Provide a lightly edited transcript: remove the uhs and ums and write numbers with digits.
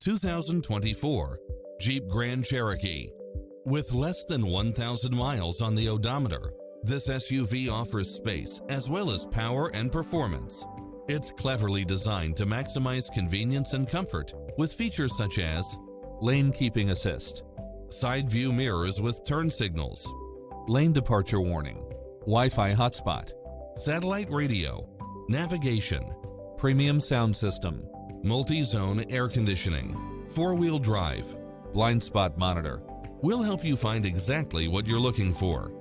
2024 Jeep Grand Cherokee. With less than 1,000 miles on the odometer, this SUV offers space as well as power and performance. It's cleverly designed to maximize convenience and comfort with features such as lane keeping assist, side view mirrors with turn signals, lane departure warning, Wi-Fi hotspot, satellite radio, navigation, premium sound system, multi-zone air conditioning, four-wheel drive, blind spot monitor. We'll help you find exactly what you're looking for.